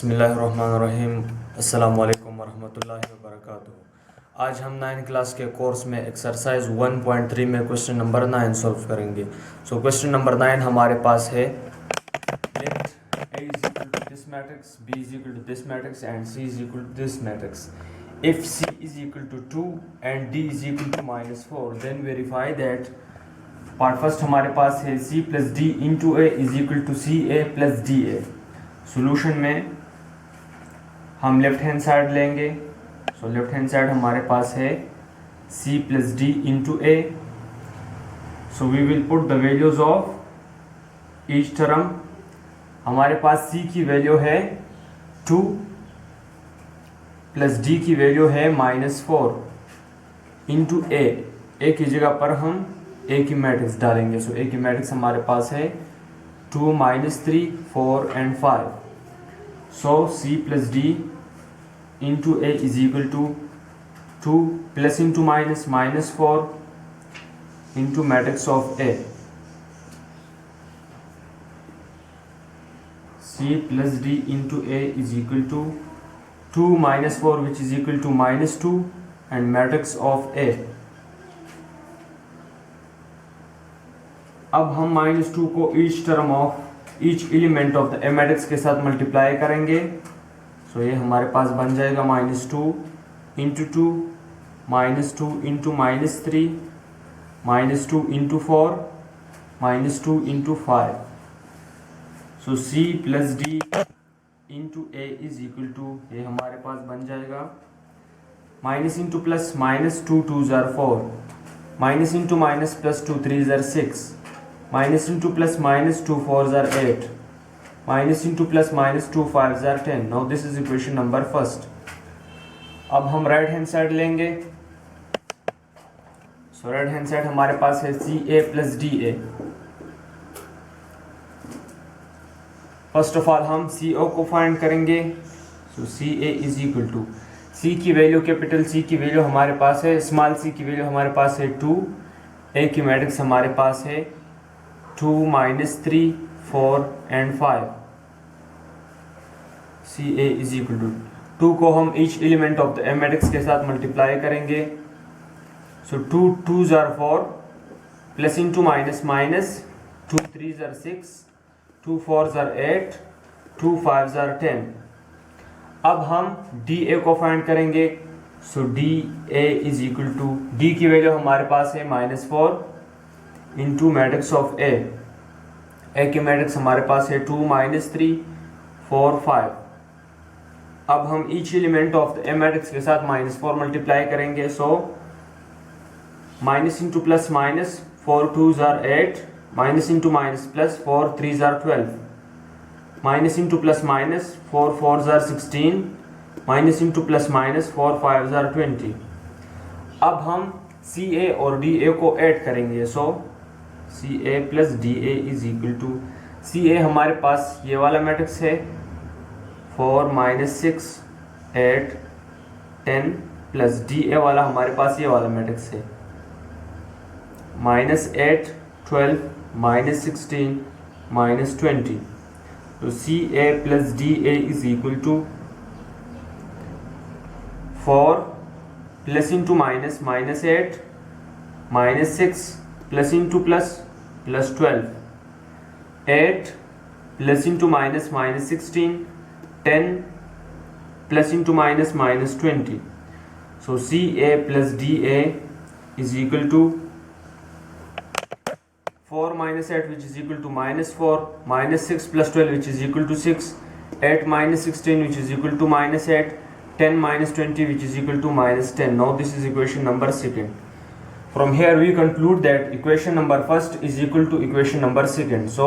बिस्मिल्लाहिर्रहमानिर्रहीम। अस्सलामुअलैकुम वरहमतुल्लाहि वबरकातुहू। आज हम 9 क्लास के कोर्स में एक्सरसाइज 1.3 में क्वेश्चन नंबर 9 सॉल्व करेंगे। क्वेश्चन नंबर 9 हमारे पास है late A is equal to this matrix, B is equal to this matrix and C is equal to this matrix. If C is equal to 2 and D is equal to -4, then verify that part first हमारे पास है C plus D into A is equal to CA plus DA। Solution में हम left hand side लेंगे। Left hand side हमारे पास है C plus D into A। We will put the values of each term. हमारे पास C की value है 2 प्लस D की वैल्यू है -4 इंटू A की जगह पर हम A की मैट्रिक्स डालेंगे। A की मैट्रिक्स हमारे पास है 2 -3 4 and 5। C plus D into A is equal to 2 plus into minus -4 into matrix of A। C plus D into A is equal to 2 -4 which is equal to -2 and matrix of A। अब हम -2 को each term of each element of the A matrix के साथ multiply करेंगे। ये हमारे पास बन जाएगा -2 into 2 -2 into -3 -2 into 4 -2 into 5। C plus D into A is equal to ये हमारे पास बन जाएगा minus into plus -2 2 are 4 minus into minus plus 2 3 are 6 minus into plus -2 4 are 8 minus into plus -2 5 are 10। Now this is equation number first. अब हम right hand side लेंगे। Right hand side हमारे पास है CA plus DA। First of all हम CO को find करेंगे। CA is equal to C की वैल्यू कैपिटल C की वैल्यू हमारे पास है, स्मॉल c की वैल्यू हमारे पास है 2। A की मैट्रिक्स हमारे पास है 2 -3 4 and 5। CA is equal to 2 को हम each element of the A matrix के साथ मल्टीप्लाई करेंगे। 2 2 are 4 plus into minus minus 2 3 are 6 2 4 are 8 2 5 are 10। अब हम DA को फाइंड करेंगे। DA is equal to D की वैल्यू हमारे पास है -4 इंटू मैट्रिक्स ऑफ A की मैट्रिक्स हमारे पास है 2 -3 4 5। अब हम each element of the A matrix के साथ -4 मल्टीप्लाई करेंगे। Minus into plus minus 4 2 jar 8 minus into minus plus 4 3 jar 12 minus into plus minus 4 4 jar 16 minus into plus minus 4 5 jar 20। अब हम CA और DA को ऐड करेंगे। CA plus DA is equal to CA हमारे पास ये वाला matrix है 4 -6 8 10 plus DA वाला हमारे पास ये वाला मैट्रिक्स है -8 12 -16 -20। CA plus DA is equal to 4 plus into minus -8 -6 plus into plus 12 8 plus into minus -16 10 plus into minus -20। CA plus DA is equal to 4 -8 which is equal to -4 -6 plus 12 which is equal to 6 8 -16 which is equal to -8 10 -20 which is equal to -10। Now this is equation number second। From here we conclude that equation number first is equal to equation number second।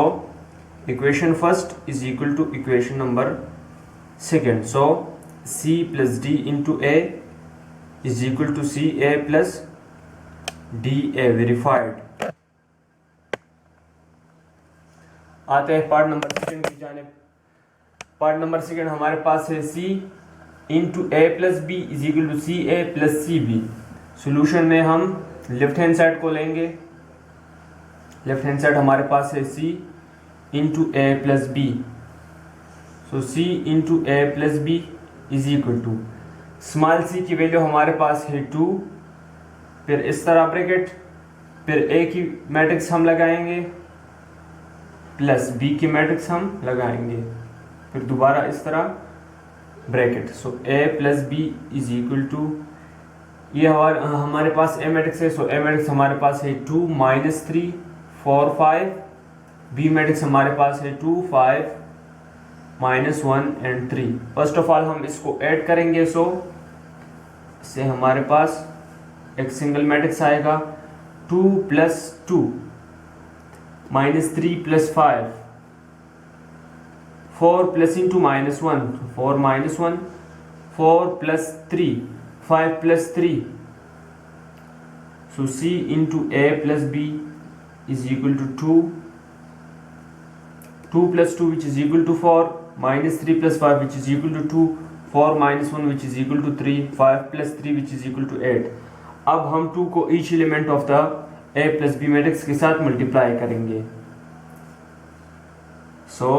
Equation first is equal to equation number second। C plus D into A is equal to CA plus DA verified। आते हैं part number second की जानिब। Part number second हमारे पास है C into A plus B is equal to CA plus CB। Solution में हम left hand side को लेंगे। लेफ्ट हैंड साइड हमारे पास है C into A plus B. So C into A plus B is equal to small C की value हमारे पास है 2, फिर इस तरह ब्रैकेट, फिर ए की मैट्रिक्स हम लगाएंगे प्लस बी की मैट्रिक्स हम लगाएंगे, फिर दोबारा इस तरह bracket. So A plus B is equal to, ये हमारे पास ए मैट्रिक्स है, सो ए मैट्रिक्स हमारे पास है 2 -3 4 5, बी मैट्रिक्स हमारे पास है 2 5 -1 एंड 3। फर्स्ट ऑफ ऑल हम इसको ऐड करेंगे, सो इससे हमारे पास एक सिंगल मैट्रिक्स आएगा 2 + 2 -3 + 5 4 + into -1 4 -1 4 + 3 5 + 3, so C into A plus B is equal to 2 + 2 which is equal to 4 -3 + 5 which is equal to 2 4 -1 which is equal to 3 5 + 3 which is equal to 8। अब हम 2 को each element of the A plus B matrix के साथ multiply करेंगे। So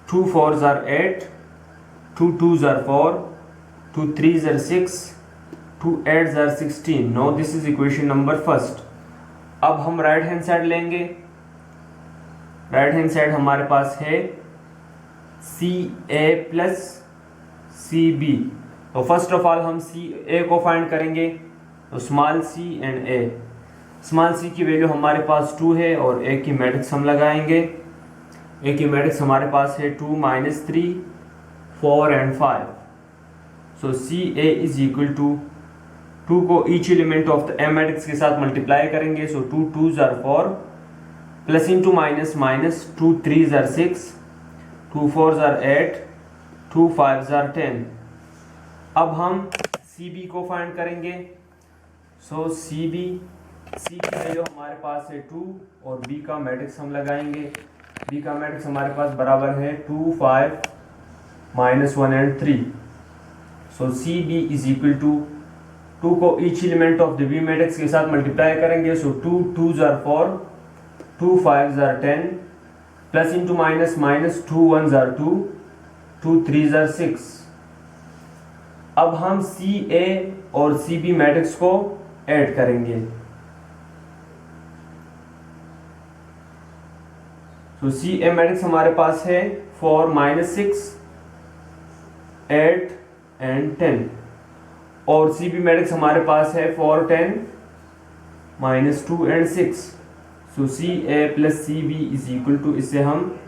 2 4s are 8, 2 2s are 4, 2 3s are 6, 2 8s are 16। Now this is equation number first. अब हम right hand side लेंगे। Right hand side हमारे पास है C A plus C B. तो फर्स्ट ऑफ ऑल हम सी ए को find करेंगे, तो small C and A. Small C की वैल्यू हमारे पास 2 है और ए की मैट्रिक्स हम लगाएंगे। ए की मैट्रिक्स हमारे पास है 2 -3 4 and 5। So C A is equal to 2 को each element of the A matrix के साथ मल्टीप्लाई करेंगे। So 2 2s are 4 plus into minus minus 2 3s are 6, 2 4s are 8, 2 5s are 10। अब हम सी बी को फाइंड करेंगे। सो सी की वैल्यू हमारे पास है 2 और बी का मैट्रिक्स हम लगाएंगे। बी का मैट्रिक्स हमारे पास बराबर है 2 5 -1 and 3। So C B is equal to 2 को each element of the B matrix के साथ मल्टीप्लाई करेंगे। So 2 2s are 4, 2 5s are 10, plus into minus minus 2 1s are 2, 2 3s are 6। अब हम सी ए और सी बी मैट्रिक्स को add करेंगे। तो सी ए मैट्रिक्स हमारे पास है 4 -6 8 एंड 10 और सी बी मैट्रिक्स हमारे पास है 4 10 -2 and 6। So C A plus C B is equal to, इससे हम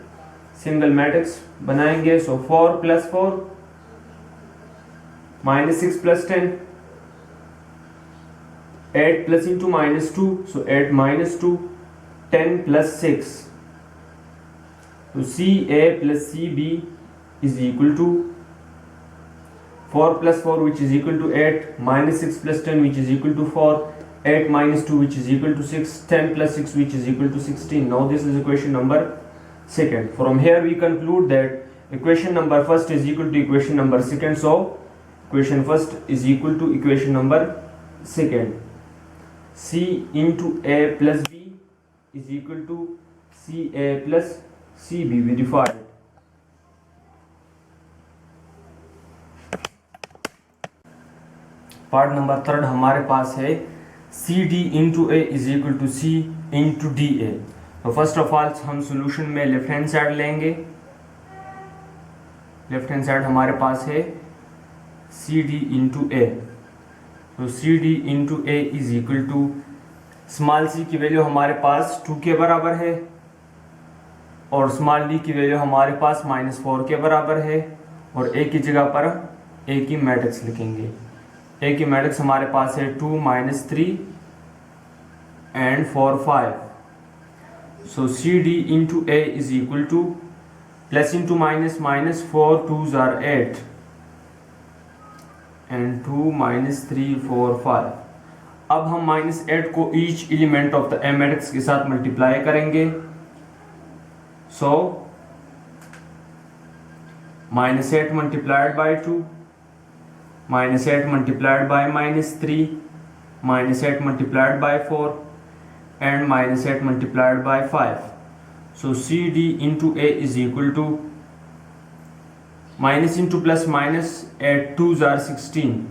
सिंगल मैट्रिक्स बनाएंगे। So 4 + 4 -6 + 10 8 plus into -2, so 8 -2 10 + 6। तो C A plus C B is equal to 4 + 4 which is equal to 8, -6 + 10 which is equal to 4, 8 - 2 which is equal to 6, 10 + 6 which is equal to 16. Now this is equation number second. From here we conclude that equation number first is equal to equation number second. So equation first is equal to equation number second. C into A plus B is equal to CA plus CB verified. Part number third हमारे पास है CD into A is equal to C into DA। तो first of all हम solution में left hand side लेंगे। Left hand side हमारे पास है CD into A। तो CD into A is equal to small c की वैल्यू हमारे पास 2 के बराबर है और स्मॉल d की वैल्यू हमारे पास -4 के बराबर है और a की जगह पर a की मैट्रिक्स लिखेंगे। a की मैट्रिक्स हमारे पास है 2 -3 and 4 5। So CD into A is equal to plus into minus minus 4 2s are 8 and 2 -3 4 5। अब हम -8 को each element of the A matrix के साथ मल्टीप्लाई करेंगे। सो -8 multiplied by 2, -8 multiplied by -3, -8 multiplied by 4 and -8 multiplied by 5। So CD into A is equal to minus into plus minus, add 2s are 16,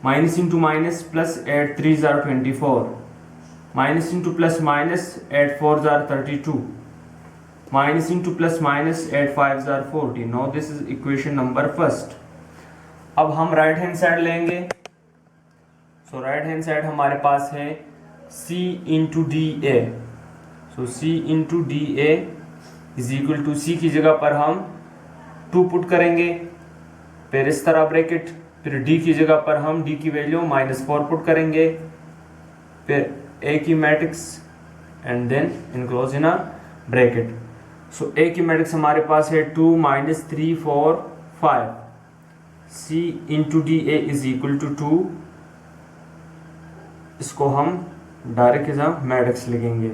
minus into minus plus, add 3s are 24, minus into plus minus, add 4s are 32, minus into plus minus, add 5s are 40. Now this is equation number first. अब हम right hand side लेंगे. सो right hand side हमारे पास है c into D A. So c into D A is equal to c की जगह पर हम 2 पुट करेंगे, फिर इस तरह ब्रैकेट, फिर d की जगह पर हम d की वैल्यू -4 पुट करेंगे, फिर a की matrix and then enclose in a bracket. So a की मैट्रिक्स हमारे पास है 2 -3 4 5. c into D A is equal to 2. इसको हम डायरेक्ट एज मैट्रिक्स लिखेंगे.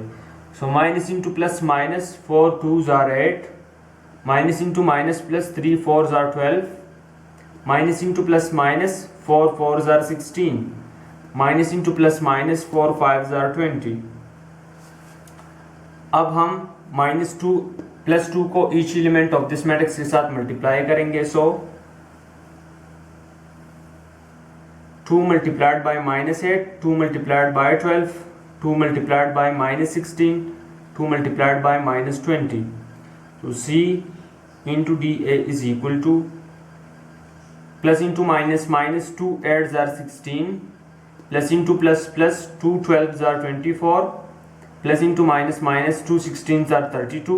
So minus into plus minus, 4 2s are 8, minus into minus plus 3 4s are 12, minus into plus minus 4 4s are 16, minus into plus minus 4 5s are 20. अब हम -2 plus 2 को each element of this matrix के साथ multiply करेंगे. So 2 multiplied by -8, 2 multiplied by 12, 2 multiplied by -16, 2 multiplied by -20. So C into dA is equal to plus into minus, minus 2 adds are 16, plus into plus, plus 2 12s are 24, plus into minus, minus 2 16s are 32,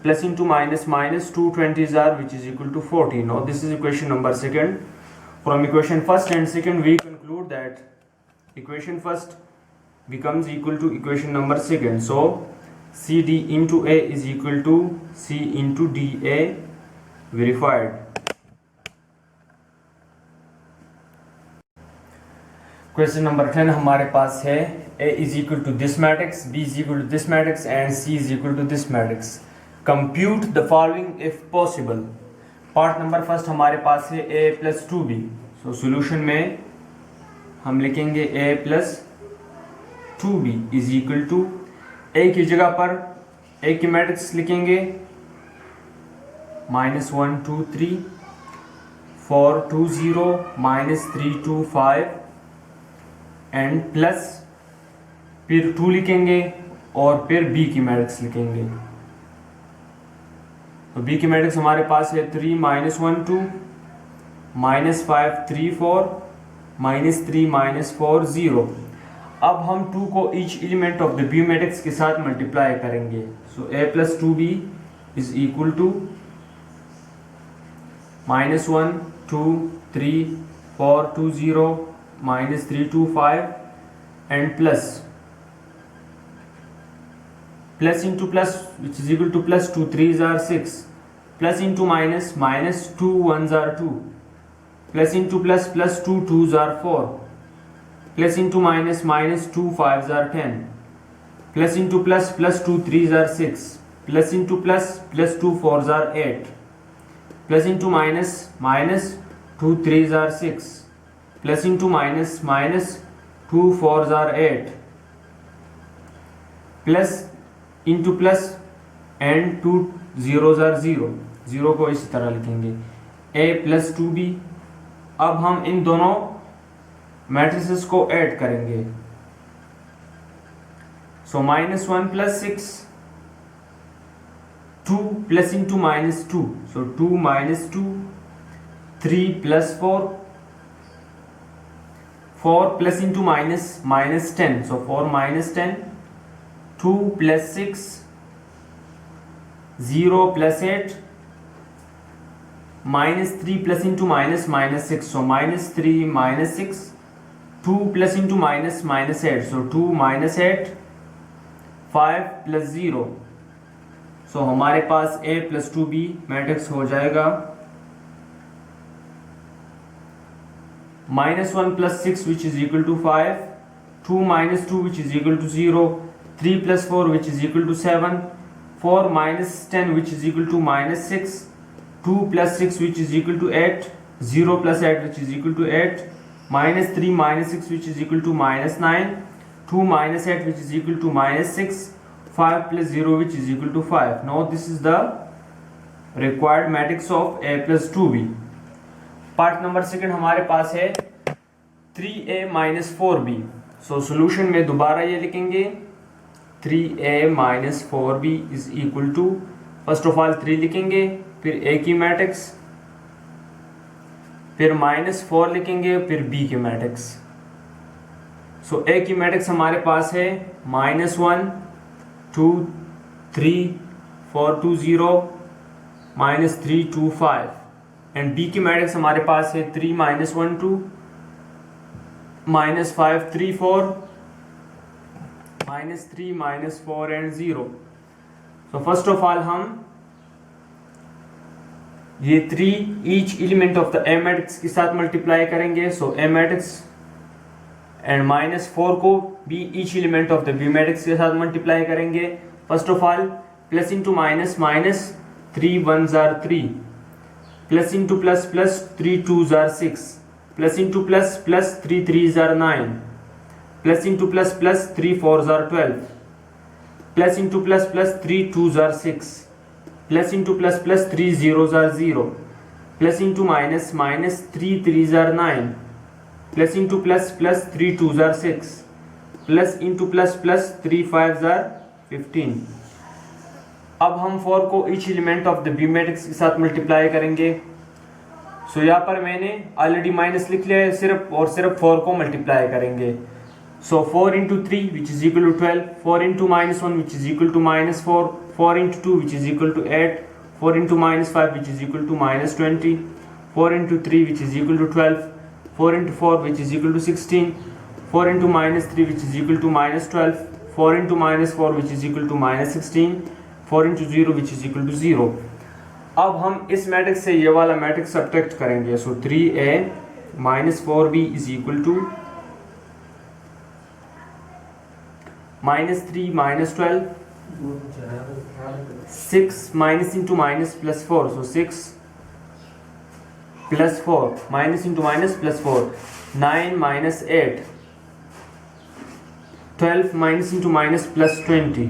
plus into minus, minus 2 20s are, which is equal to 40. Now this is equation number second. From equation first and second we conclude that equation first becomes equal to equation number second. So CD into A is equal to C into DA verified. Question number 10 हमारे पास है A is equal to this matrix, B is equal to this matrix and C is equal to this matrix. Compute the following if possible. Part number first हमारे पास है a plus 2b. So solution में हम लिखेंगे a plus 2b is equal to, a की जगह पर a की मैट्रिक्स लिखेंगे -1 2 3 4 2 0 -3 2 5 एंड प्लस फिर 2 लिखेंगे और फिर b की मैट्रिक्स लिखेंगे. तो b की मैट्रिक्स हमारे पास है 3 -1 2 -5 3 4 -3 -4 0. अब हम 2 को each element of the b matrix के साथ मल्टीप्लाई करेंगे. So a plus 2b is equal to -1 2 3 4 2 0 -3 2 5 and plus into plus, which is equal to plus 2 3s are 6, plus into minus, minus 2 1s are 2, plus into plus, plus 2 2s are 4, plus into minus, minus 2 5s are 10, plus into plus, plus 2 3s are 6, plus into plus, plus 2 4s are 8, plus into minus, minus 2 3s are 6, plus into minus, minus 2 4s are 8, plus into plus and 2 zeros are 0. 0 को इस तरह लिखेंगे a plus 2b. अब हम इन दोनों matrices को add करेंगे. सो -1 plus 6, 2 plus into -2, सो 2 -2, 3 plus 4, 4 plus into -10, सो 4 -10, 2 plus 6, 0 plus 8, -3 plus into -6, so -3 -6, 2 plus into -8, so 2 -8, 5 plus 0. so हमारे पास a plus 2b मैट्रिक्स हो जाएगा. -1 plus 6 which is equal to 5, 2 minus 2 which is equal to 0, 3 plus 4 which is equal to 7, 4 minus 10 which is equal to -6, 2 plus 6 which is equal to 8, 0 plus 8 which is equal to 8, -3 minus 6 which is equal to -9, 2 minus 8 which is equal to -6, 5 plus 0 which is equal to 5. Now this is the required matrix of A plus 2b। Part number second हमारे पास है 3a minus 4b। So solution में दोबारा ये लिखेंगे 3a minus 4b is equal to, first of all 3 लिखेंगे, फिर a की मैट्रिक्स, फिर माइनस 4 लिखेंगे, फिर b की मैट्रिक्स। सो a की मैट्रिक्स हमारे पास है -1 2 3 4 2 0 -3 2 5, एंड b की मैट्रिक्स हमारे पास है 3 -1 2 -5 3 4 -3 -4 and 0। So first of all हम ये 3 each element of the A matrix के साथ मल्टीप्लाई करेंगे। सो ए मैट्रिक्स एंड -4 को B each element of the B matrix के साथ मल्टीप्लाई करेंगे। First of all plus into minus, minus 3 1s are 3, plus into plus plus 3 2s are 6, plus into plus plus 3 3s are 9, plus into plus plus 3 4s are 12, plus into plus plus 3 2s are 6, plus into plus plus 3 0s are 0, plus into minus minus 3 3s are 9, plus into plus plus 3 2s are 6, plus into plus plus 3 5s are 15। अब हम 4 को each element of the B matrix के साथ multiply करेंगे। सो यहाँ पर मैंने already minus लिख लिया है, सिर्फ और सिर्फ 4 को मल्टीप्लाई करेंगे। So 4 into 3 which is equal to 12, 4 into -1 which is equal to -4, 4 into 2 which is equal to 8, 4 into -5 which is equal to -20, 4 into 3 which is equal to 12, 4 into 4 which is equal to 16, 4 into -3 which is equal to -12, 4 into -4 which is equal to -16, 4 into 0 which is equal to 0। अब हम इस matrix से ये वाला matrix subtract करेंगे। सो 3a minus 4b is equal to -3 -12, 6 minus into minus plus 4, so 6 plus 4, minus into minus plus 4, 9 minus 8, 12 minus into minus plus 20,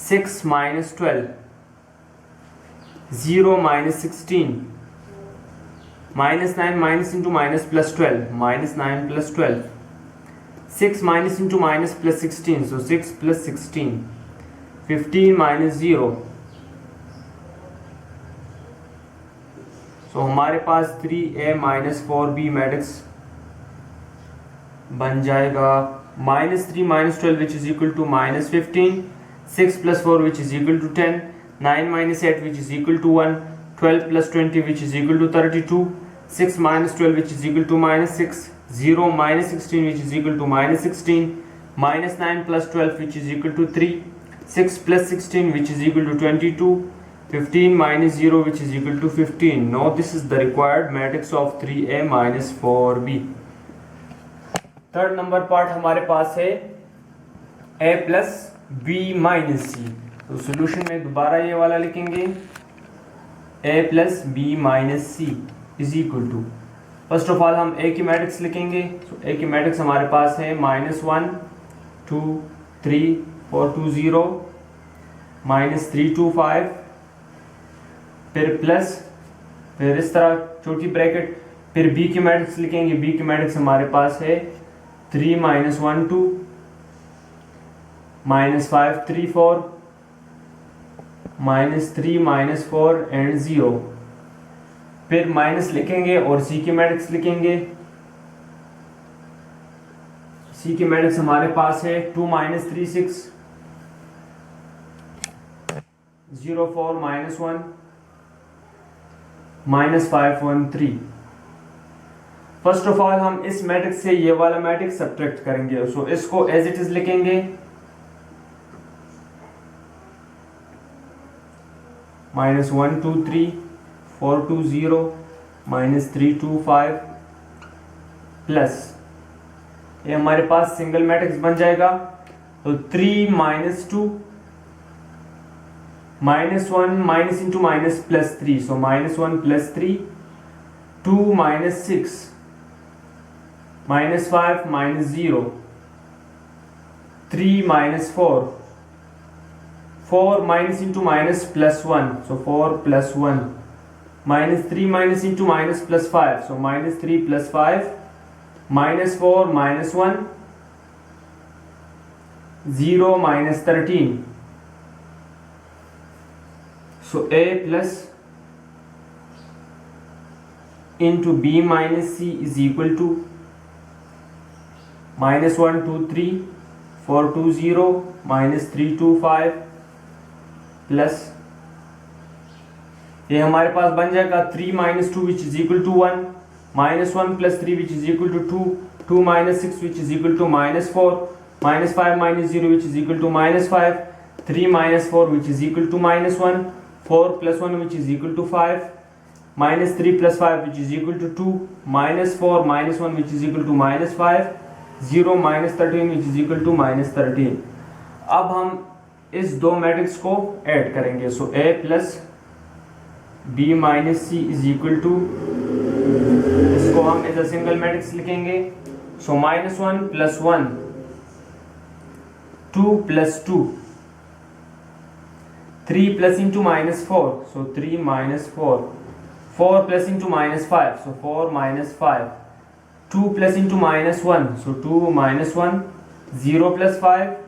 6 minus 12, 0 minus 16, minus 9 minus into minus plus 12, minus 9 plus 12, 6 minus into minus plus 16, so 6 plus 16, 15 minus 0। सो हमारे पास 3a minus 4b matrix बन जाएगा। -3 -12 which is equal to -15, 6 + 4 which is equal to 10, 9 - 8 which is equal to 1, 12 + 20 which is equal to 32, 6 - 12 which is equal to -6, 0 - 16 which is equal to -16, -9 + 12 which is equal to 3, 6 + 16 which is equal to 22, 15 minus 0 which is equal to 15. Now this is the required matrix of 3a minus 4b. Third number part हमारे पास है a plus b minus c। तो solution में दोबारा ये वाला लिखेंगे a plus b minus c is equal to, first of all हम a की मैट्रिक्स लिखेंगे। so a की मैट्रिक्स हमारे पास है -1 2 3 4 2 0, -3 2 5, फिर प्लस, फिर इस तरह छोटी ब्रैकेट, फिर b की मैट्रिक्स लिखेंगे। b की मैट्रिक्स हमारे पास है 3 - 1 2, -5 3 4, -3 -4 एंड 0। फिर माइनस लिखेंगे और c की मैट्रिक्स लिखेंगे। c की मैट्रिक्स हमारे पास है 2 - 3 6, 0 4 -1, -5 1 3। फर्स्ट ऑफ ऑल हम इस मैट्रिक्स से ये वाला मैट्रिक्स सब्ट्रैक्ट करेंगे। सो इसको एज इट इज लिखेंगे -1 2 3 4 2 0 -3 2 5 प्लस, ये हमारे पास सिंगल मैट्रिक्स बन जाएगा। तो 3 - 2 -1 minus into minus plus 3, so -1 plus 3, 2 - 6, -5 -0, 3 - 4, 4 minus into minus plus 1, so 4 plus 1, minus 3 minus into minus plus 5, so minus 3 plus 5, minus 4 minus 1, 0 minus 13. So A plus into B minus C is equal to minus 1 2 3 4 2 0 minus 3 2 5 plus ये हमारे पास बन जाएगा 3 minus 2 which is equal to 1, minus 1 plus 3 which is equal to 2, 2 minus 6 which is equal to minus 4, minus 5 minus 0 which is equal to minus 5, 3 minus 4 which is equal to minus 1, 4 plus 1 which is equal to 5, minus 3 plus 5 which is equal to 2, minus 4 minus 1 which is equal to minus 5, 0 minus 13 which is equal to minus 13. अब हम इस दो matrix को add करेंगे. So A plus B minus C is equal to, इसको हम as a single matrix लिखेंगे. So minus 1 plus 1, 2 plus 2, 3 plus into minus 4, so 3 minus 4, 4 plus into minus 5, so 4 minus 5, 2 plus into minus 1, so 2 minus 1, 0 plus 5,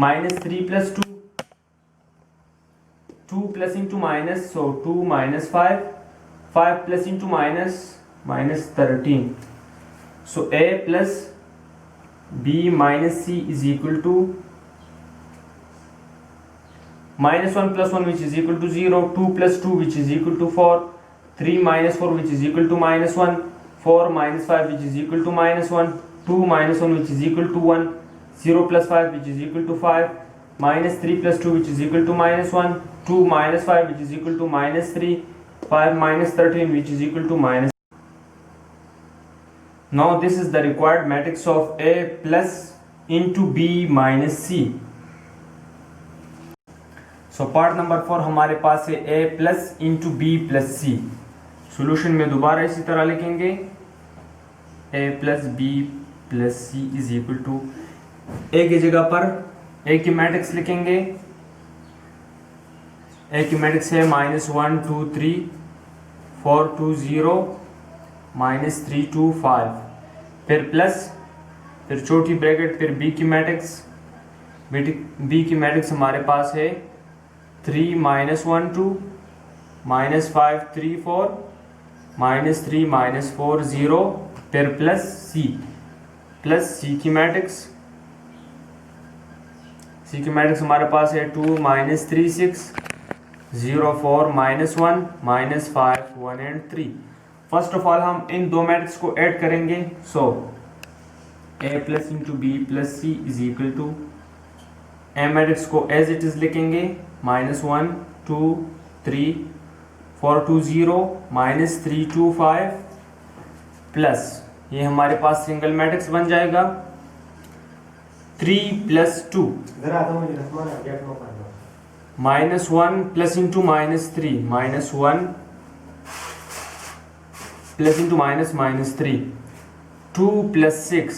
minus 3 plus 2, 2 plus into minus, so 2 minus 5, 5 plus into minus, minus 13. So A plus B minus C is equal to minus 1 plus 1 which is equal to 0, 2 plus 2 which is equal to 4, 3 minus 4 which is equal to minus 1, 4 minus 5 which is equal to minus 1, 2 minus 1 which is equal to 1, 0 plus 5 which is equal to 5, minus 3 plus 2 which is equal to minus 1, 2 minus 5 which is equal to minus 3, 5 minus 13 which is equal to minus. Now this is the required matrix of A plus into B minus C. So part number 4 हमारे पास है A plus into B plus C. Solution में दोबारा इसी तरह लिखेंगे A plus B plus C is equal to, ए की जगह पर ए की मैट्रिक्स लिखेंगे. ए की मैट्रिक्स है माइनस 1 2 3 4 2 0 माइनस 3 2 5, फिर प्लस, फिर छोटी ब्रैकेट, फिर बी की मैट्रिक्स. बी की मैट्रिक्स हमारे पास है 3 माइनस 1 2 माइनस 5 3 4 माइनस 3 माइनस 4 0, फिर प्लस सी की मैट्रिक्स. सी की मैट्रिक्स हमारे पास है 2 minus 3 6 0 4 minus 1 minus 5 1 and 3. First of all हम इन दो मैट्रिक्स को ऐड करेंगे. So A plus into B plus C is equal to, A matrix को एज इट इज लिखेंगे माइनस 1 2 3 4 2 0 माइनस 3 2 5 प्लस, ये हमारे पास सिंगल मैट्रिक्स बन जाएगा 3 plus 2, minus 1 plus into minus 3, minus 1 plus into minus minus 3, 2 plus 6,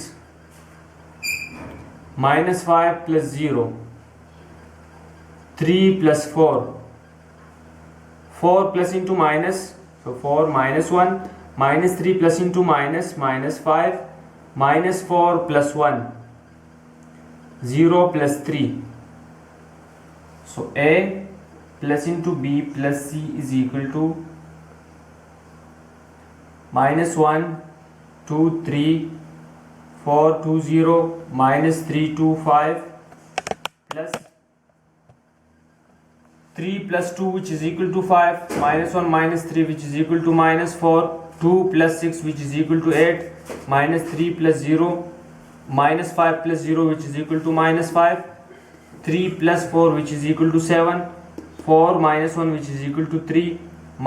minus 5 plus 0, 3 plus 4, 4 plus into minus, so 4 minus 1, minus 3 plus into minus minus 5, minus 4 plus 1, 0 plus 3. So A plus into B plus C is equal to minus 1 2 3 4 2 0 minus 3 2 5 plus 3 plus 2 which is equal to 5, minus 1 minus 3 which is equal to minus 4, 2 plus 6 which is equal to 8, minus 3 plus 0, minus 5 plus 0 which is equal to minus 5, 3 plus 4 which is equal to 7, 4 minus 1 which is equal to 3,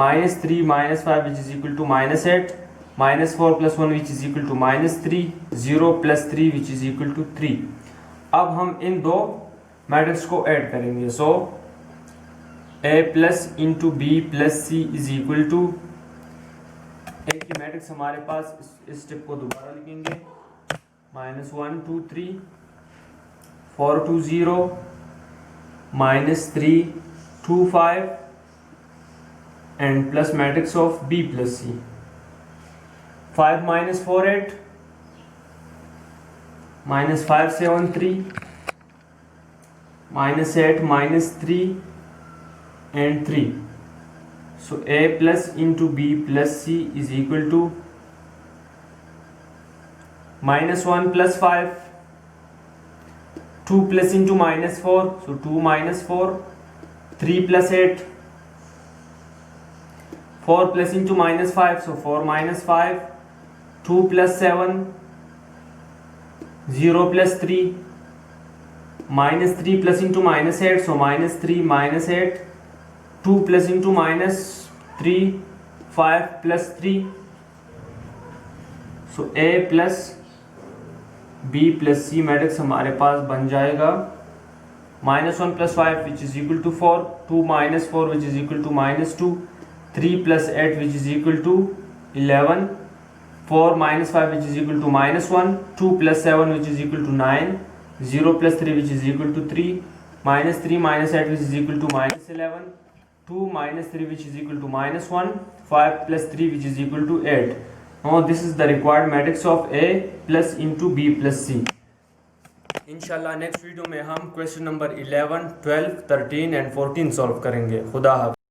minus 3 minus 5 which is equal to minus 8, minus 4 plus 1 which is equal to minus 3, 0 plus 3 which is equal to 3. अब हम इन दो matrix को add करेंगे. So A plus into B plus C is equal to, A की matrix हमारे पास इस स्टेप को दोबारा लिखेंगे minus 1 2 3 4 2 0 -3 2 5 and plus matrix of B plus C. 5 minus 4 8 minus 5 7 3 minus 8 minus 3 and 3. So A plus into B plus C is equal to -1 plus 5, 2 plus into -4, so 2 minus 4, 3 plus 8, 4 plus into -5, so 4 minus 5, 2 plus 7, 0 plus 3, -3 plus into -8, so -3 minus 8, 2 plus into -3, 5 plus 3, so A plus B plus C matrix हमारे पास बन जाएगा -1 plus 5 which is equal to 4, 2 minus 4 which is equal to -2, 3 plus 8 which is equal to 11, 4 minus 5 which is equal to -1, 2 plus 7 which is equal to 9, 0 plus 3 which is equal to 3, -3 minus 8 which is equal to -11, 2 minus 3 which is equal to -1, 5 plus 3 which is equal to 8. Now this is the required matrix of A plus into B plus C. इंशाल्लाह next video में हम question number 11, 12, 13 and 14 solve करेंगे। खुदा हाफ़िज़।